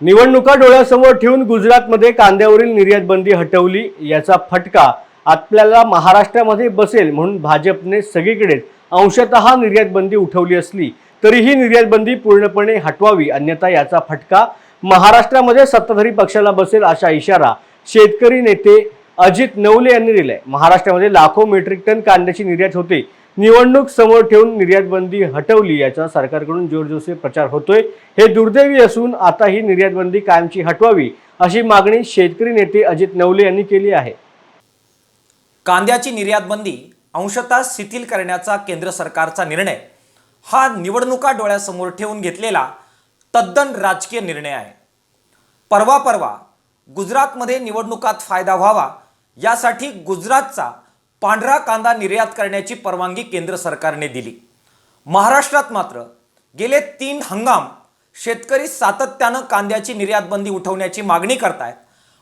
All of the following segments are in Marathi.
निवडणुका डोळ्यासमोर ठेवून गुजरातमध्ये कांद्यावरील निर्यात बंदी हटवली। याचा फटका आपल्याला महाराष्ट्रामध्ये बसेल म्हणून भाजपने सगळीकडेच अंशतः निर्यात बंदी उठवली असली तरीही निर्यात बंदी पूर्णपणे हटवावी, अन्यथा याचा फटका महाराष्ट्रामध्ये सत्ताधारी पक्षाला बसेल असा इशारा शेतकरी नेते अजित नवले यांनी दिलाय। महाराष्ट्रामध्ये लाखो मेट्रिक टन कांद्याची निर्यात होते। निवडणूक समोर ठेवून निर्यात बंदी हटवली याचा सरकारकडून जोरजोरचे प्रचार होतोय। हे दुर्दैवी असून आता ही निर्यात बंदी कायमची हटवावी अशी मागणी शेतकरी नेते अजित नवले यांनी केली आहे। कांद्याची निर्यात बंदी अंशतः शिथिल करण्याचा केंद्र सरकारचा निर्णय हा निवडणुका डोळ्यासमोर ठेवून घेतलेला तद्दन राजकीय निर्णय आहे। परवा गुजरातमध्ये निवडणुकात फायदा व्हावा यासाठी गुजरातचा पांढरा कांदा निर्यात करण्याची परवानगी केंद्र सरकारने दिली। महाराष्ट्रात मात्र गेले 3 हंगाम शेतकरी सातत्याने कांद्याची निर्यात बंदी उठवण्याची मागणी करतायत।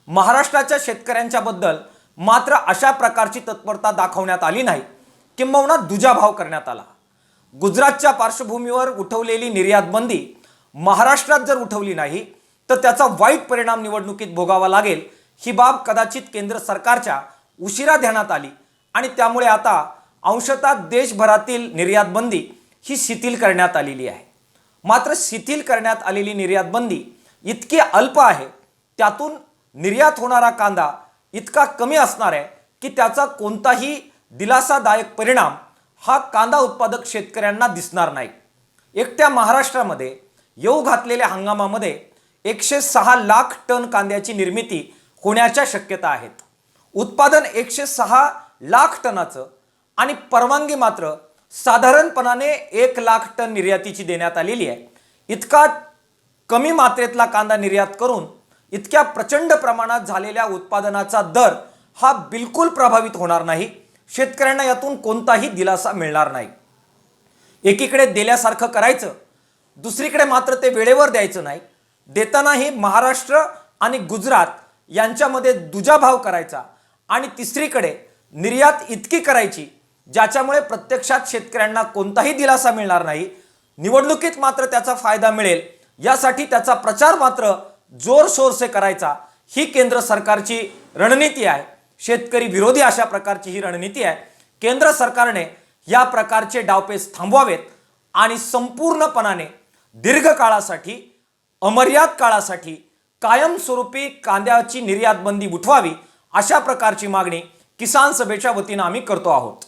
महाराष्ट्राच्या शेतकऱ्यांच्या बद्दल मात्र अशा प्रकारची तत्परता दाखवण्यात आली नाही, किंबहुना दुजाभाव करण्यात आला। गुजरातच्या पार्श्वभूमीवर उठवलेली निर्यात बंदी महाराष्ट्रात जर उठवली नाही तर त्याचा वाईट परिणाम निवडणुकीत भोगावा लागेल। ही बाब कदाचित केंद्र सरकारच्या उशिरा ध्यानात आली आणि त्यामुळे आता अंशतः देशभरातील निर्यात बंदी ही शिथिल करण्यात आलेली आहे। मात्र शिथिल करण्यात आलेली निर्यात बंदी इतकी अल्प आहे, त्यातून निर्यात होणारा कांदा इतका कमी असणार आहे की त्याचा कोणताही दिलासादायक परिणाम हा कांदा उत्पादक शेतकऱ्यांना दिसणार नाही। एकट्या महाराष्ट्रामध्ये येऊ घातलेल्या हंगामामध्ये 106 लाख टन कांद्याची निर्मिती होण्याच्या शक्यता आहेत। उत्पादन 106 लाख टनाचं आणि परवानगी मात्र साधारणपणाने 1 लाख टन निर्यातीची देण्यात आलेली आहे। इतका कमी मात्रेतला कांदा निर्यात करून इतक्या प्रचंड प्रमाणात झालेल्या उत्पादनाचा दर हा बिलकुल प्रभावित होणार नाही। शेतकऱ्यांना यातून कोणताही दिलासा मिळणार नाही। एकीकडे दिल्यासारखं करायचं, दुसरीकडे मात्र ते वेळेवर द्यायचं नाही। देतानाही महाराष्ट्र आणि गुजरात यांच्यामध्ये दुजाभाव करायचा आणि तिसरीकडे निर्यात इतकी करायची ज्याच्यामुळे प्रत्यक्षात शेतकऱ्यांना कोणताही दिलासा मिळणार नाही। निवडणुकीत मात्र त्याचा फायदा मिळेल यासाठी त्याचा प्रचार मात्र जोरशोर से करायचा, ही केंद्र सरकारची रणनीती आहे। शेतकरी विरोधी अशा प्रकारची ही रणनीती आहे। केंद्र सरकारने या प्रकारचे डावपेच थांबवावेत आणि संपूर्णपणाने दीर्घकाळासाठी, अमर्याद काळासाठी कायमस्वरूपी कांद्याची निर्यात बंदी उठवावी अशा प्रकारची मागणी किसान सभेच्या वतीने आम्ही करतो आहोत।